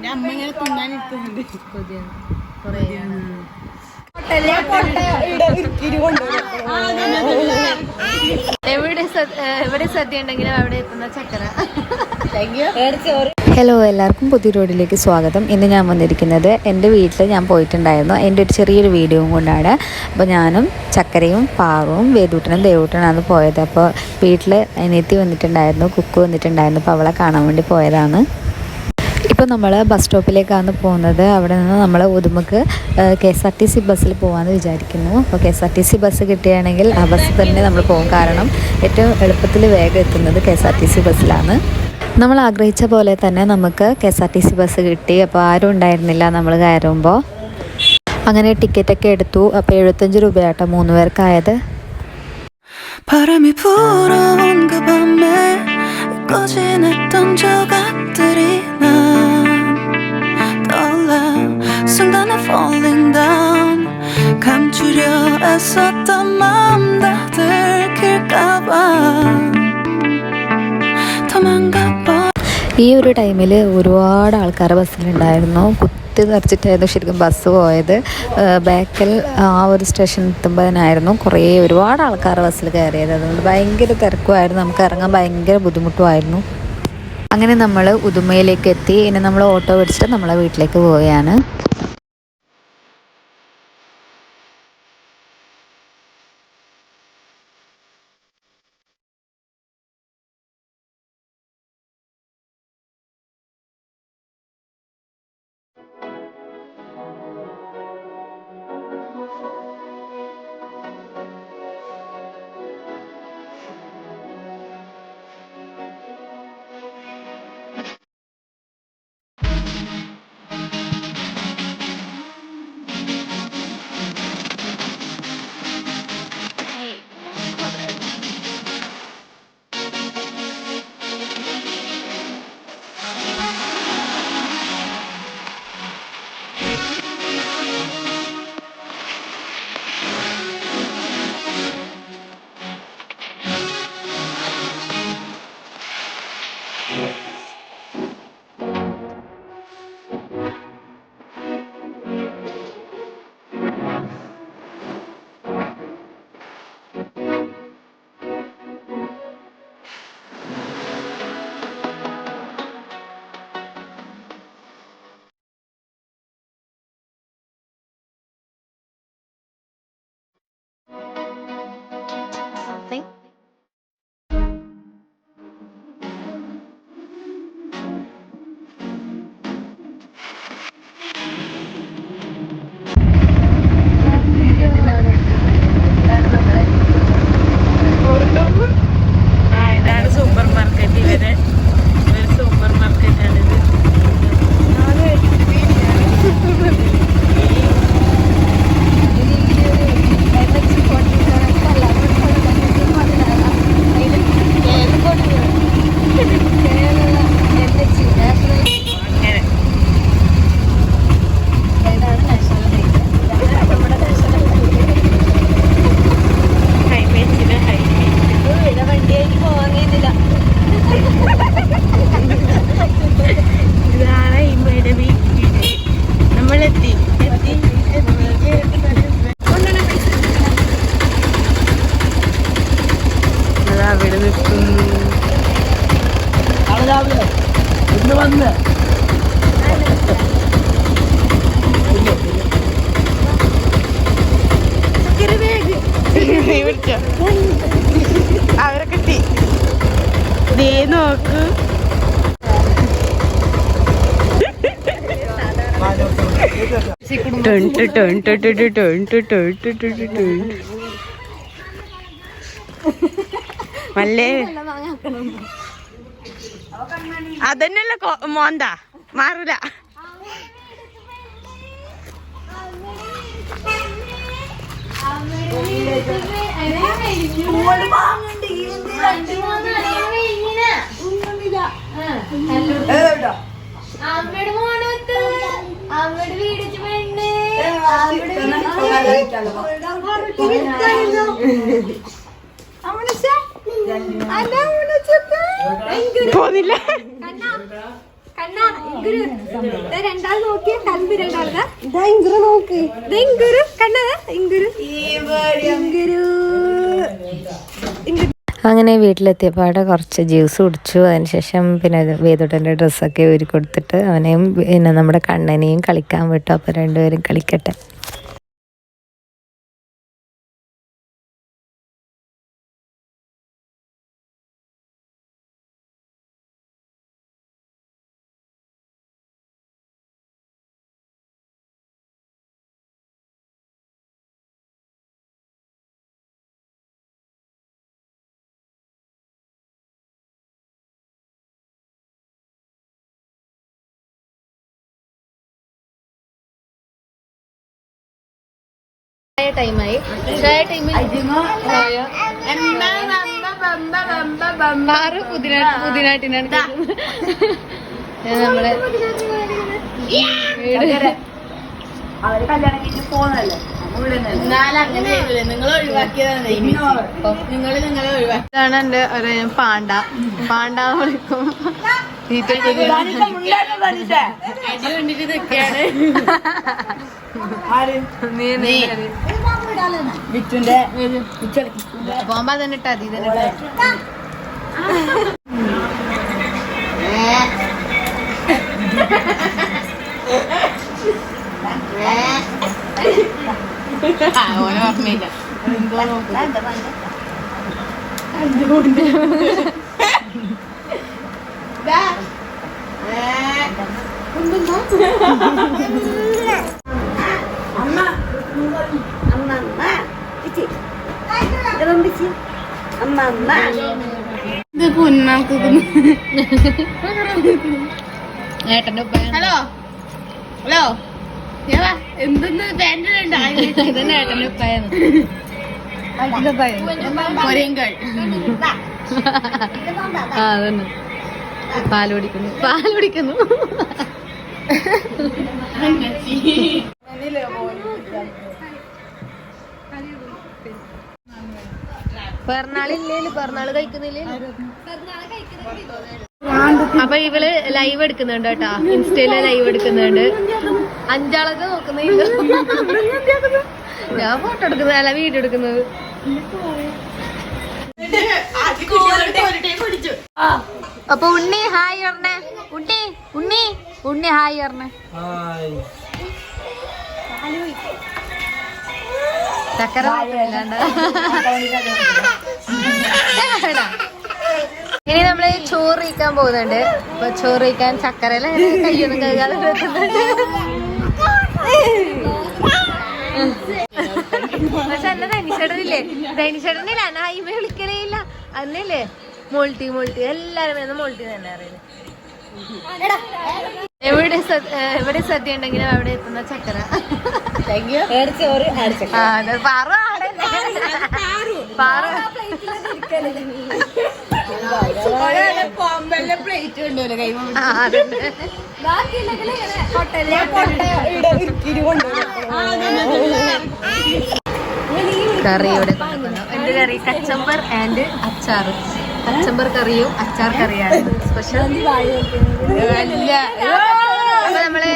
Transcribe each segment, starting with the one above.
എവിടെ സദ്യ ഉണ്ടെങ്കിലും അവിടെ എത്തുന്ന ചക്കര. ഹലോ, എല്ലാവർക്കും പുതിയ റോഡിലേക്ക് സ്വാഗതം. ഇന്ന് ഞാൻ വന്നിരിക്കുന്നത് എൻ്റെ വീട്ടിൽ ഞാൻ പോയിട്ടുണ്ടായിരുന്നു. എൻ്റെ ഒരു ചെറിയൊരു വീഡിയോയും കൊണ്ടാണ്. അപ്പോൾ ഞാനും ചക്കരയും പാറും വേദൂട്ടനും ദേവൂട്ടനാണ് പോയത്. അപ്പോൾ വീട്ടിൽ അനിയത്തി വന്നിട്ടുണ്ടായിരുന്നു, കുക്ക് വന്നിട്ടുണ്ടായിരുന്നു. അപ്പോൾ അവളെ കാണാൻ വേണ്ടി പോയതാണ്. ഇപ്പോൾ നമ്മൾ ബസ് സ്റ്റോപ്പിലേക്കാണ് പോകുന്നത്. അവിടെ നിന്ന് നമ്മൾ ഉദുമക്ക് KSRTC ബസ്സിൽ പോകാമെന്ന് വിചാരിക്കുന്നു. അപ്പോൾ KSRTC ബസ് കിട്ടുകയാണെങ്കിൽ ആ ബസ് തന്നെ നമ്മൾ പോകും. കാരണം ഏറ്റവും എളുപ്പത്തിൽ വേഗം എത്തുന്നത് KSRTC ബസ്സിലാണ്. നമ്മൾ ആഗ്രഹിച്ച പോലെ തന്നെ നമുക്ക് KSRTC ബസ് കിട്ടി. അപ്പോൾ ആരും ഉണ്ടായിരുന്നില്ല നമ്മൾ കയറുമ്പോൾ. അങ്ങനെ ടിക്കറ്റൊക്കെ എടുത്തു. അപ്പോൾ 75 രൂപയാട്ടോ 3 പേർക്കായത്. 꺼진했던 조각들이 난 떠올라 순간에 falling down 감추려 애썼던 마음 다 들킬까봐 도망가봐. ഈ ഒരു ടൈമിൽ ഒരുപാട് ആൾക്കാർ ബസ്സിലുണ്ടായിരുന്നു. കുത്തി നിറച്ചിട്ടായിരുന്നു ശരിക്കും ബസ് പോയത്. ബാക്കിൽ ആ ഒരു സ്റ്റേഷൻ എത്തുമ്പോഴായിരുന്നു ഒരുപാട് ആൾക്കാർ ബസ്സിൽ കയറിയത്. അതുകൊണ്ട് ഭയങ്കര തിരക്കുമായിരുന്നു. നമുക്ക് ഇറങ്ങാൻ ഭയങ്കര ബുദ്ധിമുട്ടുമായിരുന്നു. അങ്ങനെ നമ്മൾ ഉദുമയിലേക്ക് എത്തി. ഇനി നമ്മൾ ഓട്ടോ പിടിച്ചിട്ട് നമ്മളെ വീട്ടിലേക്ക് പോവുകയാണ്. അവരെ കിട്ടി നോക്ക്. അതന്നെയല്ല മോന്ത മാറൂല. അമ്മയുടെ മോനത്ത് അമ്മയുടെ വീട് പെണ്ണ് പോന്നില്ല. കണ്ണാ ഇങ്കുരു രണ്ടാൾ നോക്കിയ കമ്പി രണ്ടാളുതാ ഇതാ ഇങ്കുരു നോക്ക് ഇതാ ഇങ്കുരു കണ്ണാ ഇങ്കുരു ഇങ്കുരു അങ്ങനെ വീട്ടിലെത്തിയപ്പോൾ അവിടെ കുറച്ച് ജ്യൂസ് കുടിച്ചു. അതിനുശേഷം പിന്നെ വേദുട്ടൻ്റെ ഡ്രസ്സൊക്കെ ഊരി കൊടുത്തിട്ട് അവനെയും പിന്നെ നമ്മുടെ കണ്ണനെയും കളിക്കാൻ വിട്ടു. അപ്പോൾ രണ്ടുപേരും കളിക്കട്ടെ. ടൈമായി ചായ ടൈമിൽ പുതിനാട്ടിനാണ് നമ്മളെ അവര് കല്യാണം കഴിഞ്ഞ് പോകുന്നല്ലേ നിങ്ങൾ ഒഴിവാക്കിയതാണ് നിങ്ങളെ ഒഴിവാക്കി. ഇതാണ് എന്റെ ഒരു പാണ്ട വിളിക്കും. വേണ്ടിട്ട് നിൽക്കുകയാണ്. പോകുമ്പോ തന്നെ ഇട്ടാ മതി. തന്നെ ഓനെ ഓർമ്മയില്ല. എന്തോ നോക്കും ഏട്ടന്റെ ഉപ്പ. ഹലോ ഹലോ എന്തെന്ന് പാൻറ്റിലുണ്ട്. ഇതന്നെ ഏട്ടന്റെ ഉപ്പായെന്ന്. ആ അതന്നെ പാല് കുടിക്കുന്നു. പിറന്നാള് കഴിക്കുന്നില്ലേ? അപ്പൊ ഇവള് ലൈവ് എടുക്കുന്നുണ്ട് കേട്ടാ. ഇൻസ്റ്റയില് ലൈവ് എടുക്കുന്നുണ്ട്. 5 ആളൊക്കെ നോക്കുന്നില്ല. ഞാൻ ഫോട്ടോ എടുക്കുന്നത് അല്ല വീഡിയോ എടുക്കുന്നത്. അപ്പൊ ഉണ്ണി ഹായ് പറഞ്ഞേ. ഉണ്ണി ഹായ് പറഞ്ഞേ. ചക്കര ഇനി നമ്മള് ചോറ് കഴിക്കാൻ പോകുന്നുണ്ട്. അപ്പൊ ചോറ് കഴിക്കാൻ ചക്കരയില കയ്യൊന്നും കഴുകാതെ വെക്കുന്നുണ്ട്. പക്ഷെ എന്നെ ധനിച്ചേട്ടനില്ല നായിമ വിളിക്കലേ ഇല്ല. അന്നല്ലേ മോൾട്ടി എല്ലാരും മോൾട്ടി തന്നെ അറിയില്ല. എവിടെ സദ്യ ഉണ്ടെങ്കിലും അവിടെ എത്തുന്ന ചക്കര. പ്ലേറ്റ് ഉണ്ടല്ലോ കൈ. കറി ഇവിടെ കൊടുക്കുന്നു. എന്ത് കറി? കച്ചമ്പർ ആൻഡ് അച്ചാറ്. കച്ചമ്പർ കറിയും അച്ചാർ കറിയാണ് സ്പെഷ്യൽ. അപ്പൊ നമ്മള്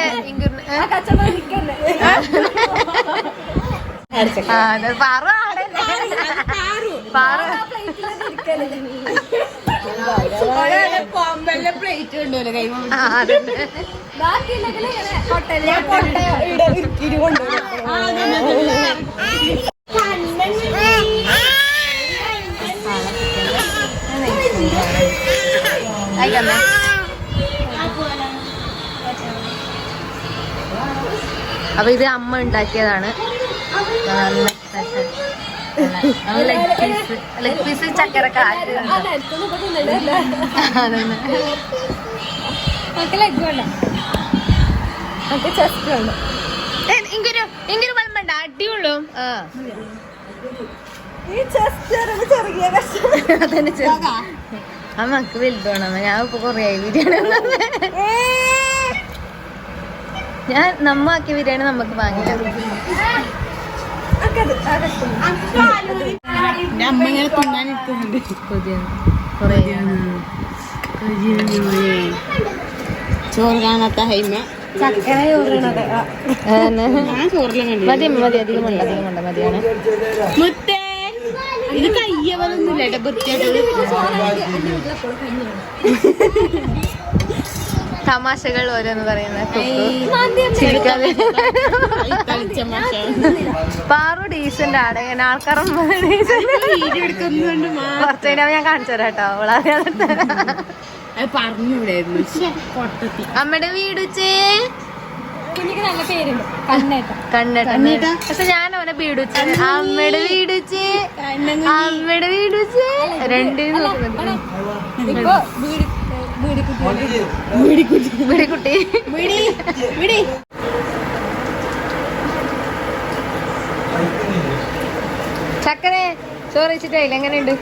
പ്ലേറ്റ് ഉണ്ടല്ലോ കൈ. അപ്പൊ ഇത് അമ്മ ഉണ്ടാക്കിയതാണ്. ലെഗ് പീസ് ചക്കര കാറ്റ്. ഇങ്ങനെ വളമണ്ട അടിയുള്ളൂ. അമ്മക്ക് വലുതാണ്. ഞാൻ ഇപ്പൊ കൊറേ ബിരിയാണി നമ്മ ആക്കിയ ബിരിയാണി നമുക്ക് വാങ്ങില്ല. അമ്മ ഇങ്ങനെ തിന്നാനിരിക്കുന്നുണ്ട്. കൊതിയാണ് കൊറേ. ചോറ് കാണാത്ത ഹൈമ ചക്കര ചോറിനത് ഞാൻ ചോറിലും മതി മതി അധികം ഉണ്ട് മതിയാണ്. മുത്തേ ഇത് കയ്യവലൊന്നുമില്ല വൃത്തിയായിട്ട്. തമാശകൾ ഓരോന്ന് പറയുന്നത് പാറു ഡീസന്റ് ആണ്. ഇങ്ങനെ ആൾക്കാരും കുറച്ചു കഴിഞ്ഞാൽ ഞാൻ കാണിച്ചു തരാം കേട്ടോ. പറഞ്ഞൂടായിരുന്നു. അമ്മയുടെ വീടുച്ചേ കുഞ്ഞിക്ക് നല്ല പേരുണ്ട് കണ്ണേട്ട. പക്ഷെ ഞാൻ അവനെ വീടുച്ചേ അമ്മയുടെ വീടുച്ചേ അമ്മയുടെ വീടുച്ചേ രണ്ടിനും ഇപ്പൊ വീടിക്കുട്ടി ചക്കരെ ചോറ് വെച്ചിട്ടായില്ല. എങ്ങനെയുണ്ട്?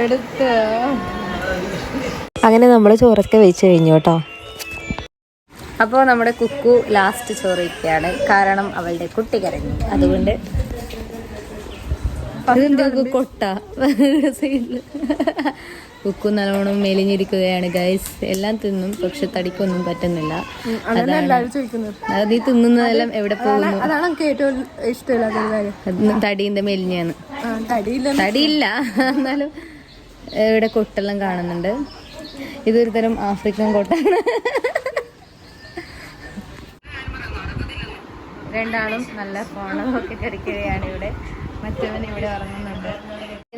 എടുത്ത് അങ്ങനെ നമ്മൾ ചോറൊക്കെ വെച്ച് കഴിഞ്ഞു കേട്ടോ. അപ്പോൾ നമ്മുടെ കുക്കു ലാസ്റ്റ് ചോറ് വയ്ക്കുകയാണ്. കാരണം അവളുടെ കുട്ടി കരഞ്ഞു. അതുകൊണ്ട് കൊട്ട സൈഡില് കുക്കു നല്ലോണം മെലിഞ്ഞിരിക്കുകയാണ് ഗൈസ്. എല്ലാം തിന്നും, പക്ഷെ തടിക്കൊന്നും പറ്റുന്നില്ല. അത് ഈ തിന്നുന്നതെല്ലാം എവിടെ പോകുന്നു? അതാണ് എനിക്ക് ഏറ്റവും ഇഷ്ടമില്ലാത്ത കാര്യം. തടീന്റെ മെലിഞ്ഞാണ്. തടിയില്ല, എന്നാലും ഇവിടെ കൊട്ടെല്ലാം കാണുന്നുണ്ട്. ഇതൊരു തരം ആഫ്രിക്കൻ കൊട്ടാണ്. രണ്ടാളും നല്ല ഫോണും ഒക്കെ കളിക്കുകയാണ് ഇവിടെ. മറ്റവൻ ഇവിടെ ഉറങ്ങുന്നുണ്ട്.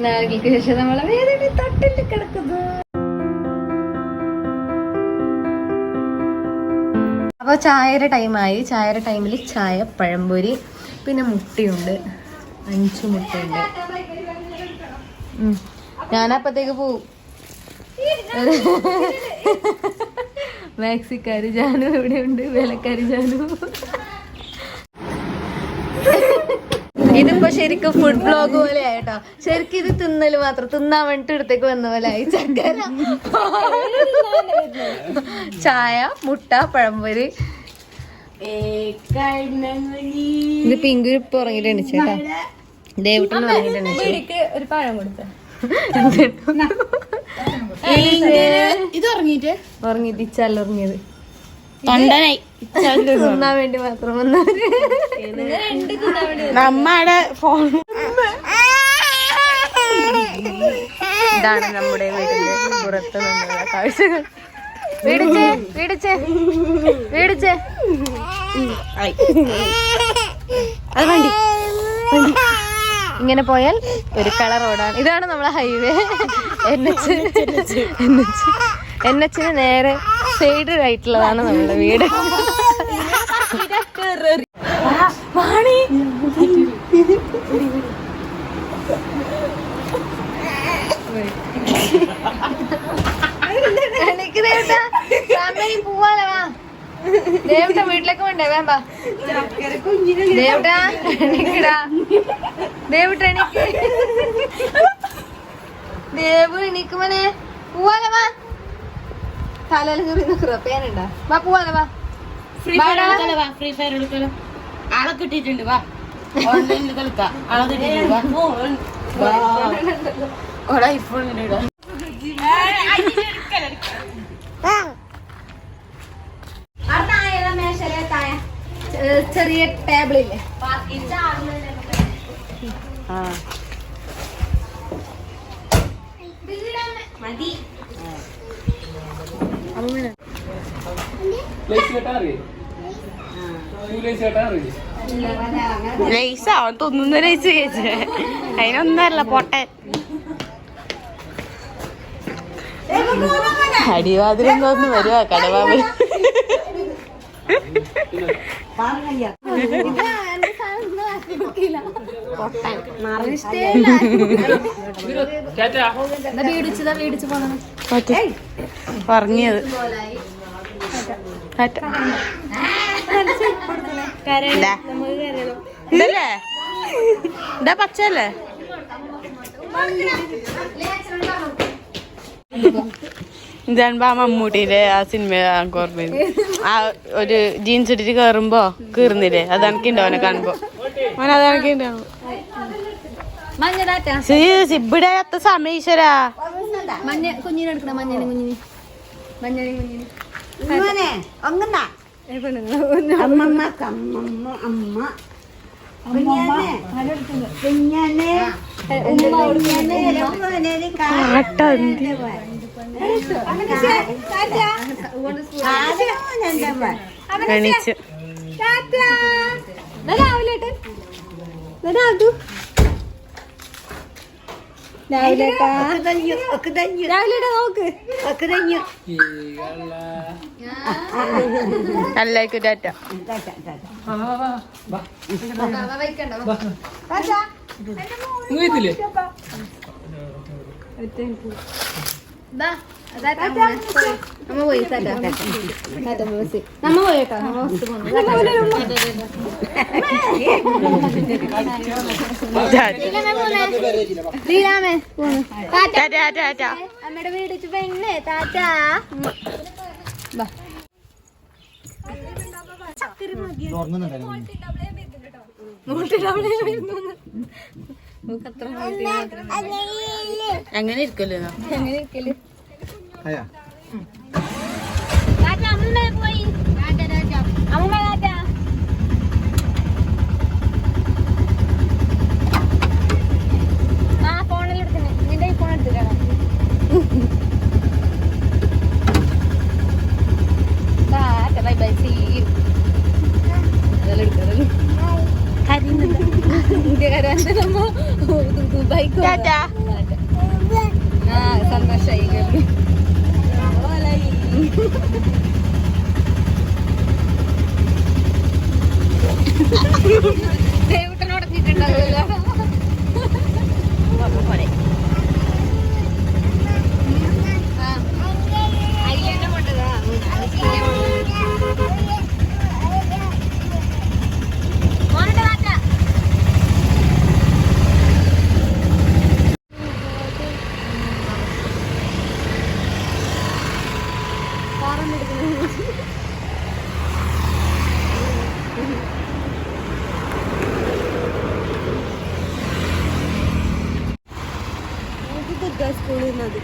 നാളുകൾക്ക് ശേഷം നമ്മളെ വേദന തട്ടിൽ കിടക്കുന്നു. അപ്പോൾ ചായയുടെ ടൈമായി. ചായയുടെ ടൈമിൽ ചായ, പഴംപൊരി, പിന്നെ മുട്ടയുണ്ട്. 5 മുട്ടയുണ്ട്. ഞാനപ്പത്തേക്ക് പോവും. മാക്സിക്കാര് ജാനു എവിടെയുണ്ട്? വേലക്കാരി ജാനു. ഇതിപ്പോ ശരിക്കും ഫുഡ് ബ്ലോഗ് പോലെ ആയിട്ടോ. ശരിക്കും ഇത് തിന്നല് മാത്രം, തിന്നാൻ വേണ്ടിട്ട് ഇടത്തേക്ക് വന്ന പോലെ ആയി. ചക്കര, ചായ, മുട്ട, പഴംപൊരി. ഇത് പിങ്കു ഇപ്പൊ ഉറങ്ങിട്ട് എണിച്ചേട്ടാ. ദേവുട്ടൻ ഉറങ്ങിട്ട് എണിച്ചു. ഒരു പഴം കൊടുത്ത ഇത് ഉറങ്ങിട്ട് ഇച്ചല്ലുറങ്ങിയത് തിന്നാൻ വേണ്ടി മാത്രം വന്നവര്. നമ്മടെ ഫോൺ. ഇതാണ് നമ്മുടെ വീടിന്റെ പുറത്ത് നിന്നുള്ള കാഴ്ചകൾ. വീടിച്ചേ വീടിച്ചേ വീടിച്ചേ. അത് വണ്ടി ഇങ്ങനെ പോയാൽ ഒരു കളർ റോഡാണ്. ഇതാണ് നമ്മളെ ഹൈവേ. NH നേരെ സൈഡ് ആയിട്ടുള്ളതാണ് നമ്മുടെ വീട്. പോവാലോ. വാ ദേവുട്ട, വീട്ടിലേക്ക് വേണ്ടേ? വേമ്പ ദേവുട്ട, എണീക്കടാ. ദേവുട്ട എണീക്ക്. ദേവു എണീക്കുമനെ. പോവാലോ. വാ തലയിൽ കയറി നിൽക്കുക. പേനുണ്ടാ? വാ പോവാലോ. വാ ഫ്രീ ഫയർ കളിക്കാലോ. ആളെ കിട്ടിയിട്ടുണ്ട്. വാ ഓൺലൈനിൽ കളിക്കാം. ആളെ കിട്ടിയിട്ടുണ്ട്. വാ ഐഫോണിലിടാ. ചെറിയ ടേബിളില്ലേ? മതി. ലൈസ് അവൻ തൊന്നുന്ന ലൈസ് കഴിച്ചേ. അതിനൊന്നല്ല പൊട്ടൻ. അടിവാതിലും തോന്നുന്നു വരുവാ കടവാവ്. പറഞ്ഞത് ഇതല്ലേ? ഇതാ പച്ചല്ലേ? ഇതാണ് മമ്മൂട്ടിയുടെ ആ സിനിമ. ആ ഒരു ജീൻസ് ഇട്ടിട്ട് കേറുമ്പോ കീറുന്നില്ലേ? അതെനിക്കുണ്ടോ അവനെ കാണുമ്പോ? അവൻ അതെനിക്കുണ്ടാവും. സിബിടെ അത്ത സമീശ്വരാ. കുഞ്ഞിനെടുക്കണം. മഞ്ഞ കുഞ്ഞിന് മഞ്ഞണി കുഞ്ഞിന് ഇങ്ങനെ ഒങ്ങണ്ട അമ്മമ്മക്ക് അമ്മമ്മ അമ്മ കുഞ്ഞാനെ കുഞ്ഞാനെ എണീച്ചു രാവിലെ രാവിലെ നോക്ക് എല്ലാവർക്കും ടാറ്റ നമ്മ പോയി നമ്മ പോയേട്ടോ നമ്മ ശ്രീരാമേ അമ്മയുടെ വീട് പെണ്ണേ താറ്റ അങ്ങനെ ഇരിക്കല്ലോ എങ്ങനെ ഇരിക്കല് ഫോണിലെടുക്കണേ നിന്റെ ഫോൺ എടുത്തിട്ടാണോ ബൈ ബൈ സീ യു ദുബായിക്ക് സന്തോഷായി ദേവട്ടനോടത്തിട്ടുണ്ടാവില്ല അയ്യന്റെ പൊട്ടതാ മോനുടെ കാറ്റ സ്കൂളിൽ നിന്നത്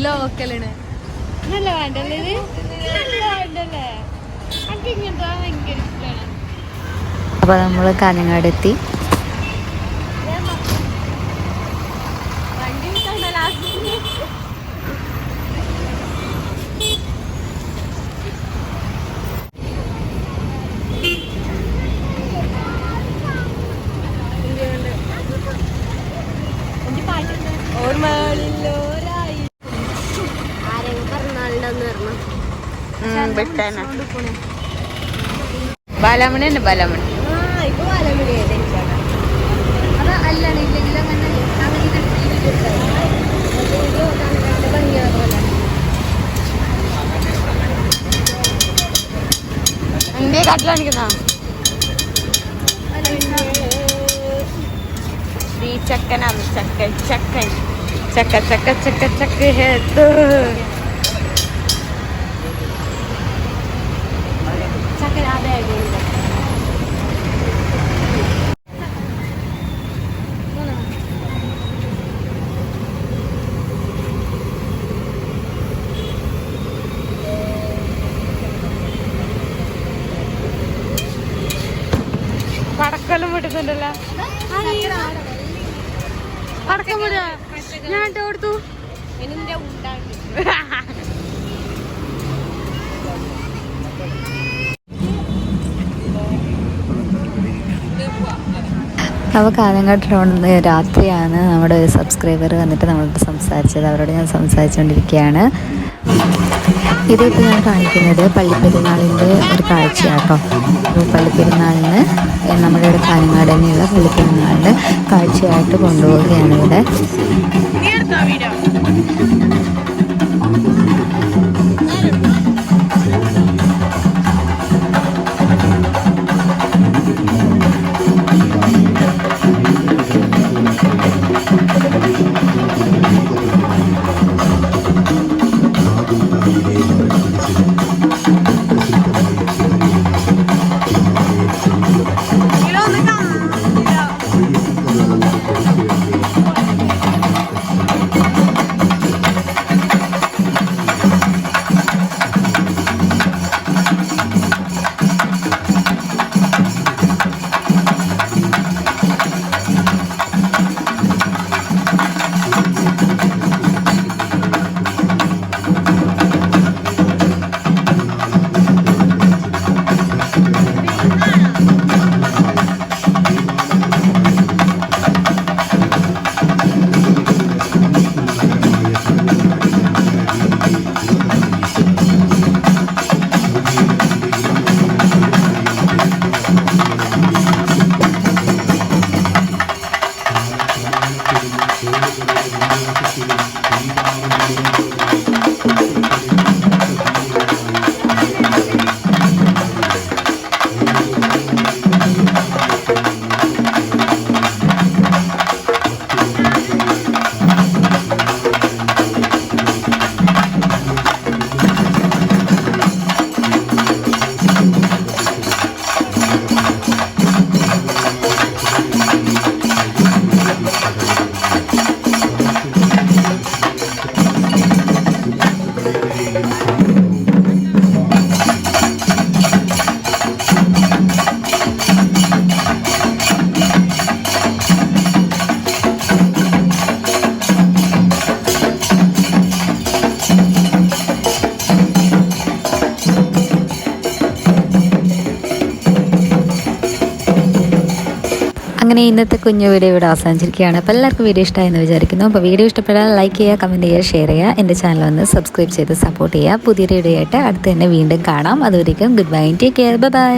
ലോക്കലാണ് നല്ല വേണ്ടല്ലേ ഇത് നല്ല വേണ്ടല്ലേ എനിക്ക് ഇങ്ങനത്തെ ഭയങ്കര ഇഷ്ടമാണ് അപ്പോൾ നമ്മൾ കാഞ്ഞങ്ങാട് എത്തി. വണ്ടി വിട്ടാ ലാസ്റ്റ് ഓർമ്മകളിലോരായി ആരെങ്കിലും പറഞ്ഞാളുണ്ടെന്ന് പറഞ്ഞു ബാലാമണി തന്നെ ബാലാമണി ഇപ്പൊ ബാലമണി അത് അല്ലാണ് ഇല്ലെങ്കിൽ അങ്ങനെ എന്റെ കാട്ടിലാണിക്കുന്ന ചക്കനാണ് ചക്ക ചക്കൻ ചക്ക ചക്ക ചക്ക ചക്ക ഹേത്ത് ചക്കര അതെ പടക്കെല്ലാം വിട്ടുന്നുണ്ടല്ലോ പടക്കം വിടുക ഞാൻ കൊടുത്തു എന്റെ ഉണ്ടാണ്ട് അപ്പോൾ കാഞ്ഞങ്ങാട് ടൗണിൽ രാത്രിയാണ് നമ്മുടെ ഒരു സബ്സ്ക്രൈബർ വന്നിട്ട് നമ്മളോട് സംസാരിച്ചത്. അവരോട് ഞാൻ സംസാരിച്ചുകൊണ്ടിരിക്കുകയാണ്. ഇതിപ്പോൾ ഞാൻ കാണിക്കുന്നത് പള്ളിപ്പെരുന്നാളിൻ്റെ ഒരു കാഴ്ചയാട്ടോ. അപ്പോൾ പള്ളിപ്പെരുന്നാളിന് നമ്മുടെ ഇവിടെ കാഞ്ഞങ്ങാട് തന്നെയുള്ള പള്ളിപ്പെരുന്നാളിൻ്റെ കാഴ്ചയായിട്ട് കൊണ്ടുപോവുകയാണ് ഇവിടെ. അങ്ങനെ ഇന്നത്തെ കുഞ്ഞു വീഡിയോ ഇവിടെ അവസാനിച്ചിരിക്കുകയാണ്. അപ്പോൾ എല്ലാവർക്കും വീഡിയോ ഇഷ്ടമായെന്ന് വിചാരിക്കുന്നു. അപ്പോൾ വീഡിയോ ഇഷ്ടപ്പെട്ടാൽ ലൈക്ക് ചെയ്യുക, കമൻറ്റ് ചെയ്യുക, ഷെയർ ചെയ്യുക. എൻ്റെ ചാനൽ ഒന്ന് സബ്സ്ക്രൈബ് ചെയ്ത് സപ്പോർട്ട് ചെയ്യുക. പുതിയൊരു വീഡിയോ ആയിട്ട് അടുത്ത് തന്നെ വീണ്ടും കാണാം. അതുവരേക്കും good bye, take care, by.